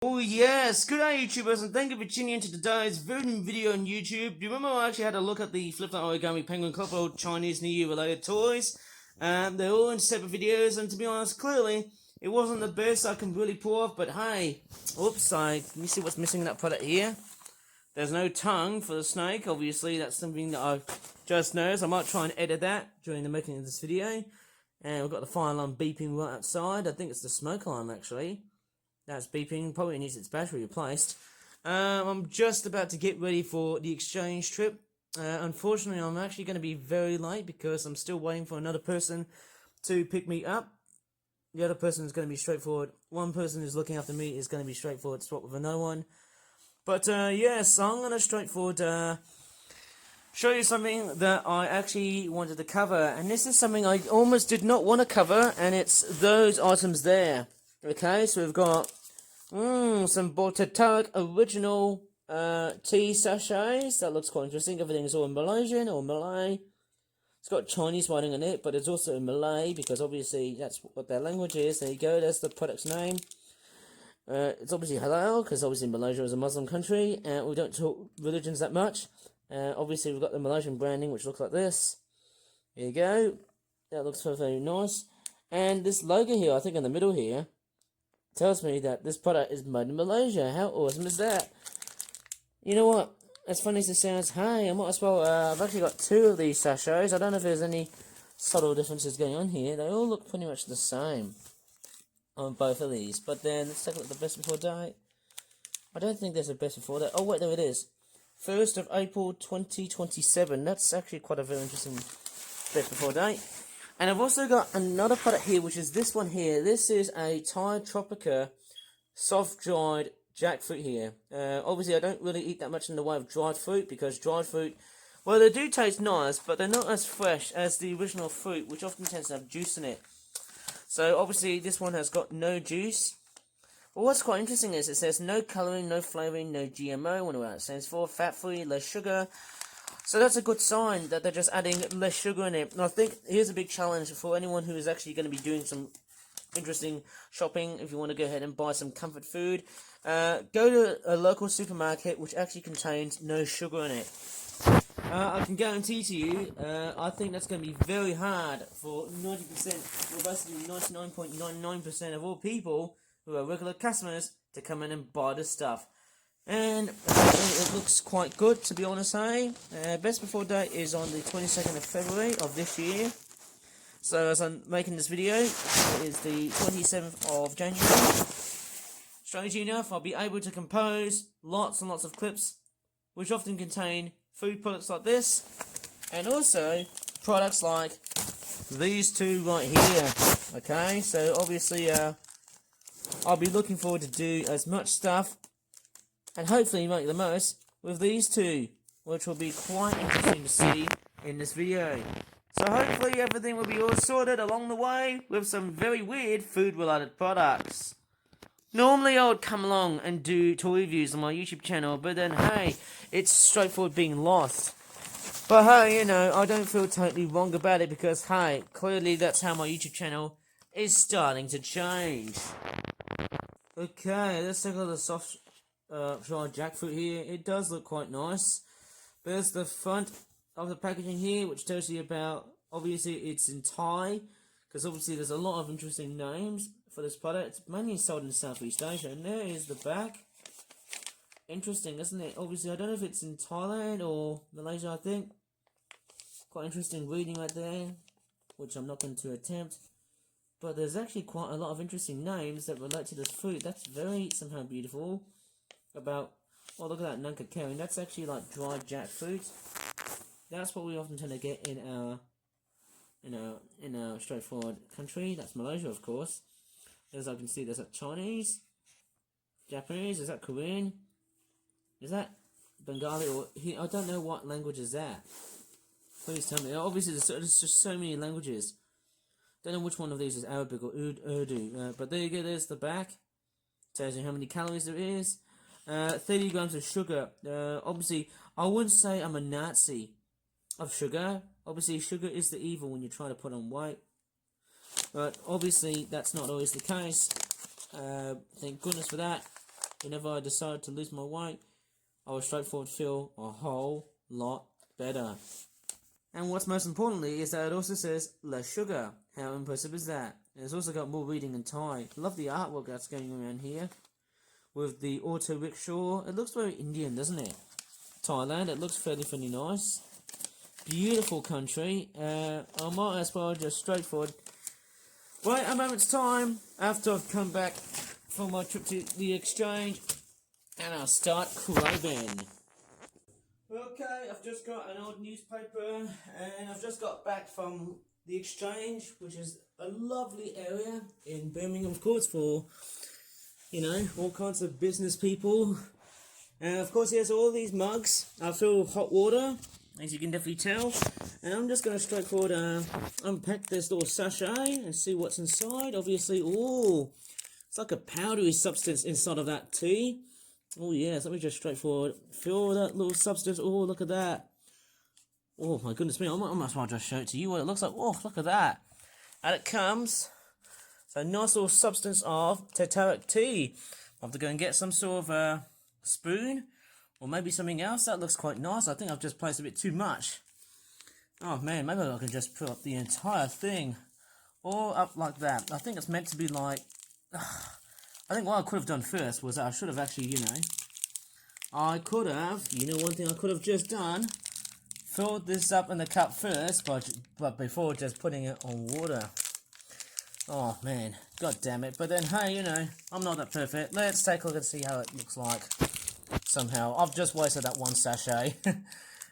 Oh yes, good day YouTubers, and thank you for tuning in to today's very new video on YouTube. Do you remember I actually had a look at the Flip That Origami Penguin couple Chinese New Year related toys? They're all in separate videos, and to be honest, clearly, it wasn't the best I can really pull off, but hey, oops, can you see what's missing in that product here? There's no tongue for the snake, obviously, that's something that I just noticed. I might try and edit that during the making of this video. And we've got the fire alarm beeping right outside. I think it's the smoke alarm actually. That's beeping, probably needs its battery replaced. I'm just about to get ready for the exchange trip. Unfortunately, I'm actually going to be very late because I'm still waiting for another person to pick me up. The other person is going to be straightforward. One person who's looking after me is going to be straightforward, swap with another one. But yes, I'm going to straightforward show you something that I actually wanted to cover. And this is something I almost did not want to cover, and it's those items there. Okay, so we've got some tarik original tea sachets. That looks quite interesting. Everything is all in Malaysian or Malay. It's got Chinese writing on it, but it's also in Malay because obviously that's what their language is. There you go, that's the product's name. It's obviously halal because obviously Malaysia is a Muslim country and we don't talk religions that much. Obviously we've got the Malaysian branding which looks like this. There you go. That looks very, very nice. And this logo here, I think in the middle here, tells me that this product is made in Malaysia. How awesome is that? You know what? As funny as it sounds, hey, I might as well, I've actually got two of these sachets. I don't know if there's any subtle differences going on here. They all look pretty much the same on both of these. But then, let's take a look at the best before date. I don't think there's a best before date. Oh, wait, there it is. 1st of April 2027. That's actually quite a very interesting best before date. And I've also got another product here, which is this one here. This is a Thai Tropica soft-dried jackfruit here. Obviously, I don't really eat that much in the way of dried fruit, because dried fruit, well, they do taste nice, but they're not as fresh as the original fruit, which often tends to have juice in it. So, obviously, this one has got no juice. But what's quite interesting is it says no colouring, no flavouring, no GMO. I wonder what that stands for. Fat-free, less sugar. So that's a good sign that they're just adding less sugar in it. And I think here's a big challenge for anyone who is actually going to be doing some interesting shopping. If you want to go ahead and buy some comfort food, go to a local supermarket which actually contains no sugar in it. I can guarantee to you, I think that's going to be very hard for 90%, or basically 99.99% of all people who are regular customers to come in and buy this stuff. And it looks quite good, to be honest, hey? Best before date is on the 22nd of February of this year. So as I'm making this video, it is the 27th of January. Strangely enough, I'll be able to compose lots and lots of clips, which often contain food products like this, and also products like these two right here. Okay, so obviously I'll be looking forward to do as much stuff and hopefully make the most with these two, which will be quite interesting to see in this video. So hopefully everything will be all sorted along the way with some very weird food related products. Normally I would come along and do toy reviews on my YouTube channel, but then hey, it's straightforward being lost. But hey, you know, I don't feel totally wrong about it because hey, clearly that's how my YouTube channel is starting to change. Okay, let's take a look at the soft dried jackfruit here. It does look quite nice. There's the front of the packaging here, which tells you about, obviously it's in Thai, because obviously there's a lot of interesting names for this product. It's mainly sold in Southeast Asia, and there is the back. Interesting, isn't it? Obviously, I don't know if it's in Thailand or Malaysia, I think. Quite interesting reading right there, which I'm not going to attempt. But there's actually quite a lot of interesting names that relate to this fruit. That's very somehow beautiful. About, oh, look at that nangka carrying. That's actually like dried jackfruit. That's what we often tend to get in our straightforward country. That's Malaysia, of course. As I can see, there's that Chinese, Japanese. Is that Korean? Is that Bengali? Or I don't know what language is that. Please tell me. Obviously, there's just so many languages. Don't know which one of these is Arabic or Urdu. But there you go. There's the back. Tells you how many calories there is. 30 grams of sugar. Obviously, I wouldn't say I'm a Nazi of sugar. Obviously, sugar is the evil when you try to put on weight. But obviously, that's not always the case. Thank goodness for that. whenever I decide to lose my weight, I will straightforward feel a whole lot better. And what's most importantly is that it also says less sugar. How impressive is that? And it's also got more reading in Thai. Love the artwork that's going around here with the auto rickshaw. It looks very Indian, doesn't it? Thailand, it looks fairly nice. Beautiful country. I might as well just straightforward wait a moment's time after I've come back from my trip to the exchange, and I'll start craving. Okay, I've just got an old newspaper, and I've just got back from the exchange, which is a lovely area in Birmingham, of course, for, you know, all kinds of business people. And of course, here's all these mugs. I fill with hot water, as you can definitely tell. And I'm just going to straightforward unpack this little sachet and see what's inside. Obviously, oh, it's like a powdery substance inside of that tea. Oh yes, let me just straightforward fill that little substance. Oh, look at that. Oh my goodness me, I might as well just show it to you what it looks like. Oh, look at that. And it comes, it's a nice little substance of tarik tea. I'll have to go and get some sort of spoon or maybe something else. That looks quite nice. I think I've just placed a bit too much. Oh man, maybe I can just put up the entire thing all up like that. I think it's meant to be like, I think what I could have done first was I should have actually, you know, one thing I could have just done, filled this up in the cup first, but before just putting it on water. Oh man, god damn it. But then, hey, you know, I'm not that perfect. Let's take a look and see how it looks like. Somehow, I've just wasted that one sachet.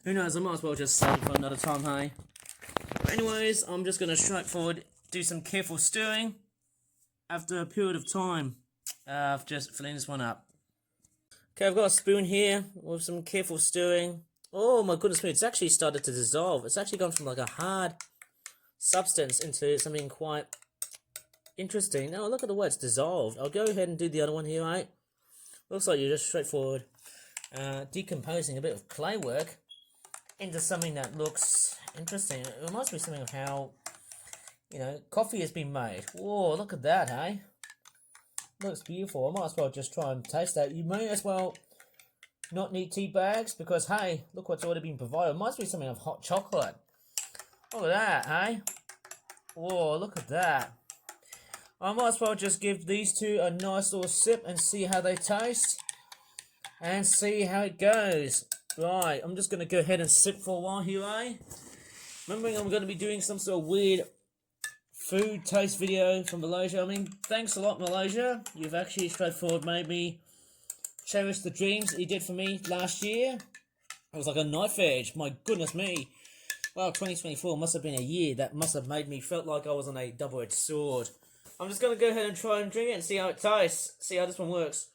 Who knows, I might as well just save it for another time, hey. But anyways, I'm just going to straightforward do some careful stirring after a period of time of just filling this one up. Okay, I've got a spoon here with some careful stirring. Oh my goodness me, it's actually started to dissolve. It's actually gone from like a hard substance into something quite interesting. Now look at the way it's dissolved. I'll go ahead and do the other one here, right? Looks like you're just straightforward decomposing a bit of clay work into something that looks interesting. It reminds me of something of how, you know, coffee has been made. Whoa, look at that, hey? Looks beautiful. I might as well just try and taste that. You may as well not need tea bags because, hey, look what's already been provided. It reminds me of something of hot chocolate. Look at that, hey? Whoa, look at that. I might as well just give these two a nice little sip and see how they taste. And see how it goes. Right, I'm just going to go ahead and sip for a while here, eh? Remembering I'm going to be doing some sort of weird food taste video from Malaysia. I mean, thanks a lot, Malaysia. You've actually straightforward made me cherish the dreams that you did for me last year. It was like a knife edge. My goodness me. Well, 2024 must have been a year that must have made me felt like I was on a double-edged sword. I'm just going to go ahead and try and drink it and see how it tastes. See how this one works.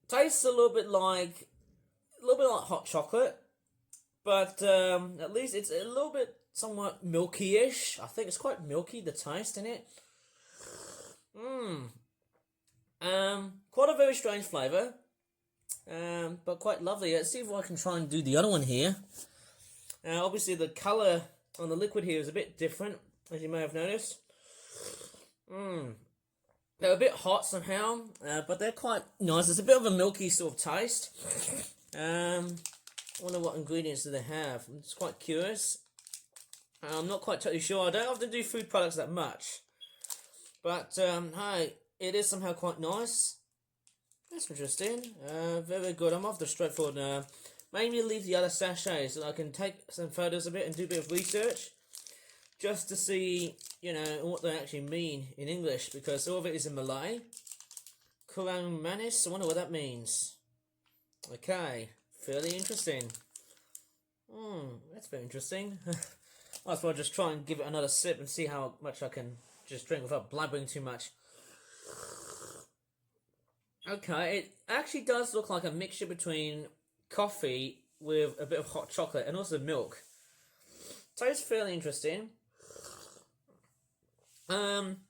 Tastes a little bit like hot chocolate, but at least it's a little bit somewhat milky-ish. I think it's quite milky, the taste in it. Quite a very strange flavour, but quite lovely. Let's see if I can try and do the other one here. Obviously the colour on the liquid here is a bit different, as you may have noticed. They're a bit hot somehow, but they're quite nice. It's a bit of a milky sort of taste. I wonder what ingredients do they have. I'm just quite curious. I'm not quite totally sure. I don't often do food products that much. But, hey, it is somehow quite nice. That's interesting. Very good. I'm off the straightforward. Maybe leave the other sachet so that I can take some photos of it and do a bit of research. Just to see, you know, what they actually mean in English, because all of it is in Malay. Kurang manis, I wonder what that means. Okay, fairly interesting. That's very interesting. Might as well just try and give it another sip and see how much I can just drink without blabbering too much. Okay, it actually does look like a mixture between coffee with a bit of hot chocolate and also milk. Tastes fairly interesting.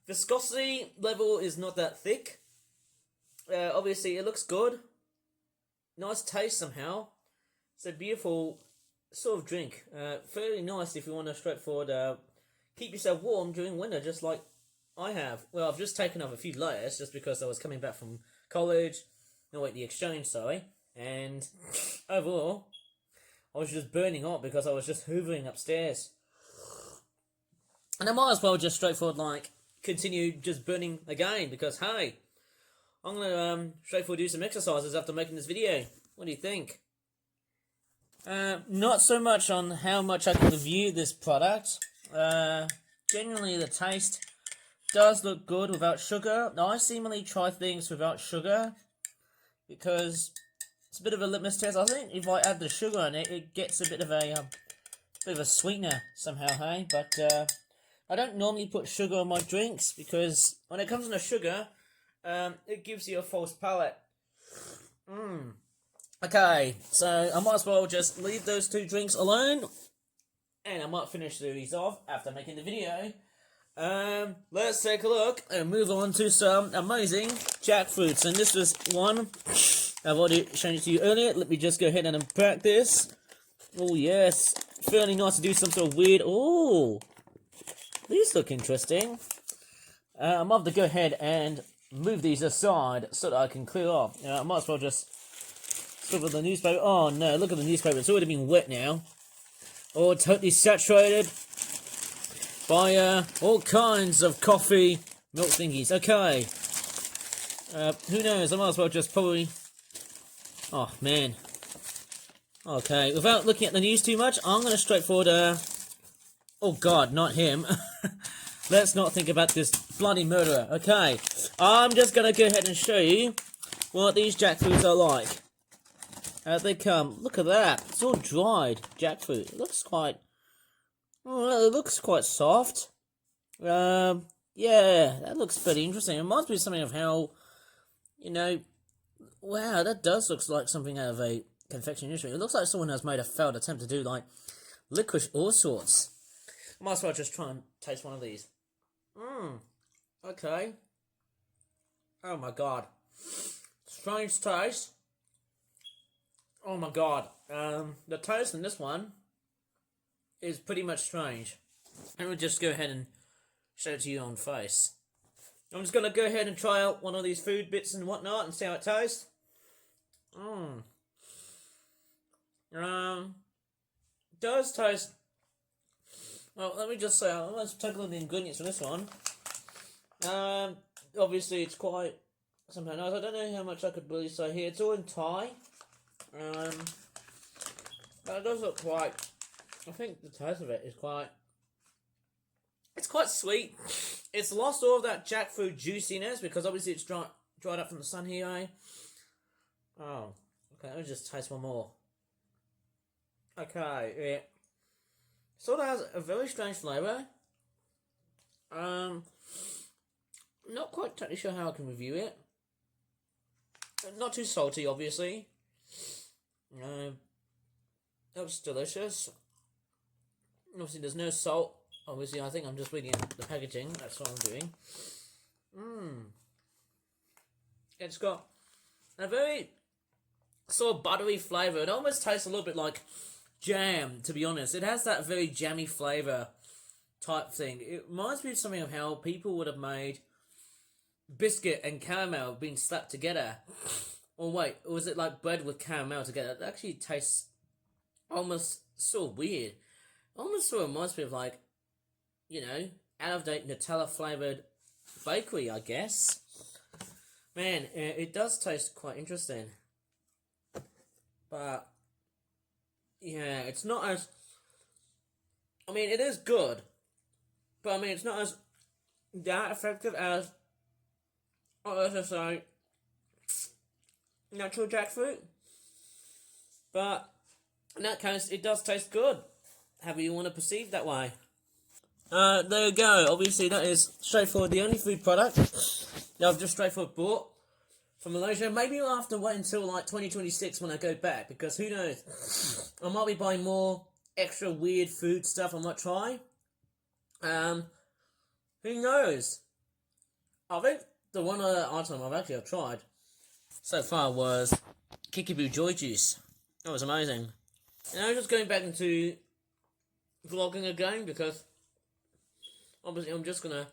Viscosity level is not that thick. Obviously it looks good. Nice taste somehow. It's a beautiful sort of drink. Fairly nice if you want to straightforward keep yourself warm during winter, just like I have. Well, I've just taken off a few layers just because I was coming back from college. No, wait, the exchange, sorry. And overall, I was just burning up because I was just hoovering upstairs. And I might as well just straightforward, like, continue just burning again because, hey, I'm going to straightforward do some exercises after making this video. What do you think? Not so much on how much I can review this product. Generally, the taste does look good without sugar. Now, I seemingly try things without sugar because it's a bit of a litmus test. I think if I add the sugar in it, it gets a bit of a sweetener somehow, hey? But I don't normally put sugar on my drinks because when it comes to sugar, it gives you a false palate. Okay, so I might as well just leave those two drinks alone, and I might finish these off after making the video. Let's take a look and move on to some amazing jackfruits. And this was one I've already shown it to you earlier. Let me just go ahead and unpack this. Oh yes, fairly nice to do some sort of weird. Oh, these look interesting. I might have to go ahead and move these aside so that I can clear off. I might as well just look at the newspaper. Oh no, look at the newspaper. It's already been wet now. Oh, totally saturated by all kinds of coffee milk thingies. Okay. Who knows? I might as well just probably... Oh, man. Okay, without looking at the news too much, I'm going to straightforward... Oh, God, not him. Let's not think about this bloody murderer. Okay, I'm just going to go ahead and show you what these jackfruits are like. How they come. Look at that. It's all dried jackfruit. It looks quite... Oh, it looks quite soft. Yeah, that looks pretty interesting. It reminds me of something of how, you know, wow, that does look like something out of a confection industry. It looks like someone has made a failed attempt to do, like, licorice all sorts. I might as well just try and taste one of these. Okay. Oh my god. Strange taste. Oh my god. The taste in this one is pretty much strange. And we'll just go ahead and show it to you on face. I'm just going to go ahead and try out one of these food bits and whatnot and see how it tastes. Does taste... Well, let me just say, let's take a look at the ingredients for this one. Obviously it's quite somehow nice. I don't know how much I could really say here. It's all in Thai. But it does look quite... I think the taste of it is quite... It's quite sweet. It's lost all of that jackfruit juiciness because obviously it's dried up from the sun here, eh? Oh, okay, let me just taste one more. Okay, it sort of has a very strange flavour. Not quite totally sure how I can review it. Not too salty, obviously. Looks delicious. Obviously, there's no salt. Obviously, I think I'm just reading the packaging. That's what I'm doing. It's got a very sort of buttery flavour. It almost tastes a little bit like jam, to be honest. It has that very jammy flavour type thing. It reminds me of something of how people would have made biscuit and caramel being slapped together. Or wait, or was it like bread with caramel together? It actually tastes almost sort of weird. Almost sort of reminds me of like, you know, out-of-date Nutella-flavoured bakery, I guess. Man, it does taste quite interesting. But, yeah, it's not as... I mean, it is good. But, I mean, it's not as that effective as, let's just say, natural jackfruit. But, in that case, it does taste good. However you want to perceive that way. There you go. Obviously, that is straightforward. The only food product that I've just straightforward bought from Malaysia. Maybe I'll have to wait until like 2026 when I go back, because who knows? I might be buying more extra weird food stuff I might try. Who knows? I think the one other item I've tried so far was Kickapoo Joy Juice. That was amazing. And I'm just going back into vlogging again because obviously I'm just gonna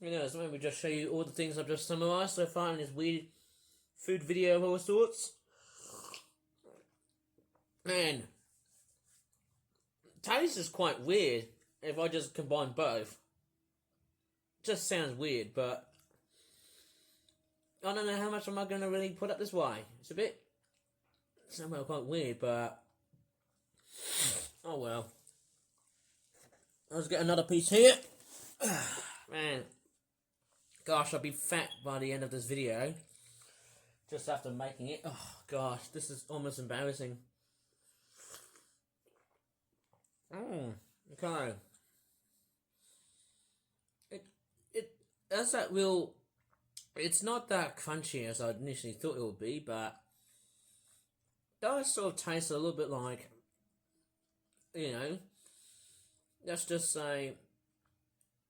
You know, so maybe just show you all the things I've just summarised so far in this weird food video of all sorts. Man, taste is quite weird if I just combine both. Just sounds weird, but I don't know how much am I going to really put up this way. It's somehow quite weird, but oh well. Let's get another piece here. Man, gosh, I'll be fat by the end of this video. Just after making it. Oh gosh, this is almost embarrassing. Okay. It has that real. It's not that crunchy as I initially thought it would be, but it does sort of taste a little bit like, you know, let's just say,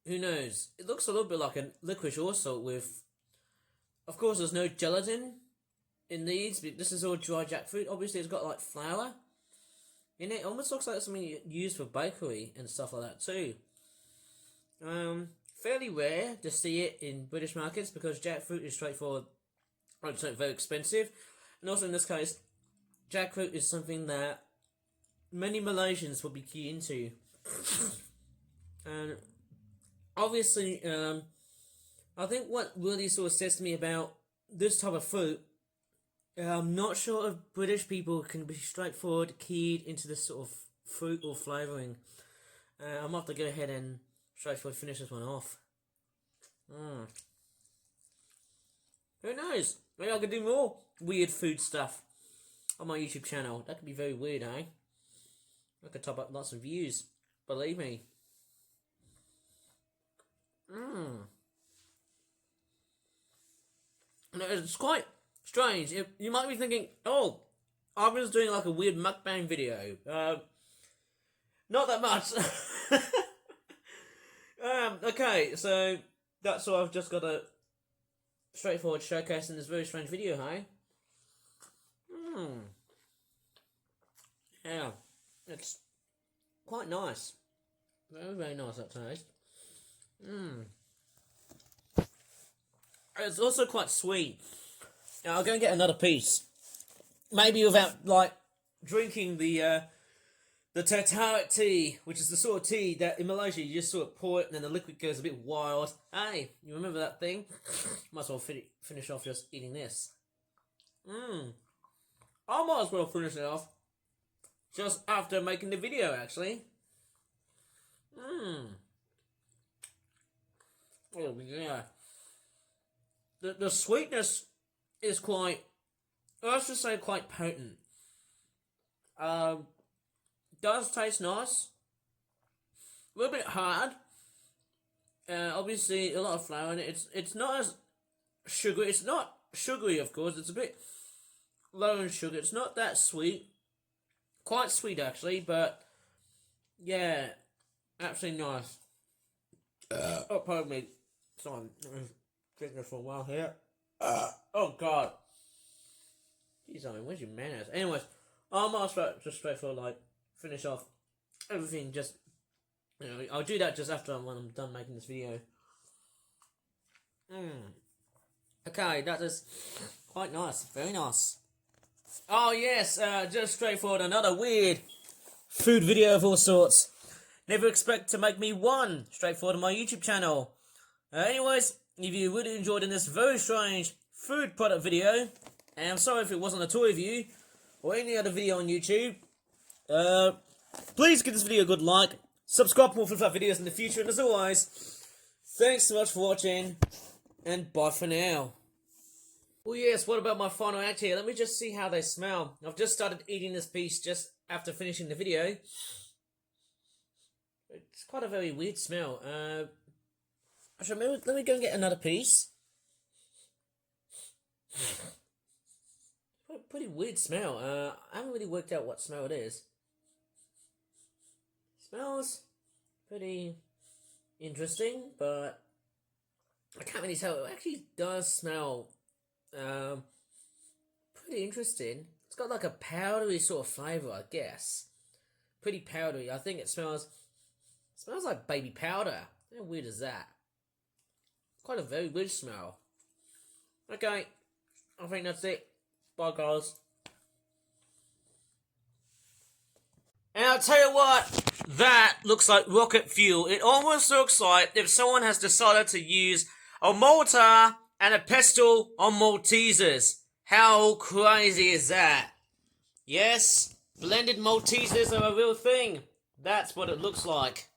who knows? It looks a little bit like a licorice also with, of course, there's no gelatin in these, but this is all dry jackfruit. Obviously, it's got like flour in it. It almost looks like something used for bakery and stuff like that too. Fairly rare to see it in British markets because jackfruit is straightforward, it's not very expensive, and also in this case, jackfruit is something that many Malaysians will be key into. And obviously, I think what really sort of says to me about this type of fruit, I'm not sure if British people can be straightforward keyed into this sort of fruit or flavouring. I'm gonna have to go ahead and straightforward finish this one off. Who knows? Maybe I could do more weird food stuff on my YouTube channel. That could be very weird, eh? I could top up lots of views. Believe me. No, it's quite strange. You might be thinking, oh, I was doing like a weird mukbang video. Not that much. Okay, so that's all I've just got a straightforward showcase in this very strange video, hey? Yeah, it's quite nice. Very, very nice, that taste. It's also quite sweet. Now, I'll go and get another piece. Maybe without, like, drinking the tarik tea, which is the sort of tea that in Malaysia you just sort of pour it and then the liquid goes a bit wild. Hey, you remember that thing? Might as well finish off just eating this. I might as well finish it off just after making the video, actually. Oh, yeah. The sweetness is quite, let's just say quite potent. Does taste nice. A little bit hard. Obviously, a lot of flour in it. It's not as sugary. It's not sugary, of course. It's a bit low in sugar. It's not that sweet. Quite sweet, actually, but yeah, absolutely nice. Oh, pardon me. Sorry, I'm drinking this for a while here. Oh, God. Jeez, I mean, where's your manners? Anyways, I might as well just straightforward, like, finish off everything, just, you know, I'll do that just after when I'm done making this video. Okay, that is quite nice, very nice. Oh yes, just straightforward, another weird food video of all sorts. Never expect to make me one straightforward on my YouTube channel. Anyways, if you really enjoyed in this very strange food product video, and I'm sorry if it wasn't a toy review, or any other video on YouTube, please give this video a good like, subscribe for more flip videos in the future, and as always, thanks so much for watching, and bye for now. Oh yes, what about my final act here? Let me just see how they smell. I've just started eating this piece just after finishing the video. It's quite a very weird smell. Actually, let me go and get another piece. Pretty weird smell. I haven't really worked out what smell it is. Smells pretty interesting, but I can't really tell. It actually does smell pretty interesting. It's got like a powdery sort of flavour, I guess. Pretty powdery. I think it smells like baby powder. How weird is that? Quite a very good smell. Okay, I think that's it. Bye, guys. And I'll tell you what, that looks like rocket fuel. It almost looks like if someone has decided to use a mortar and a pestle on Maltesers. How crazy is that? Yes, blended Maltesers are a real thing. That's what it looks like.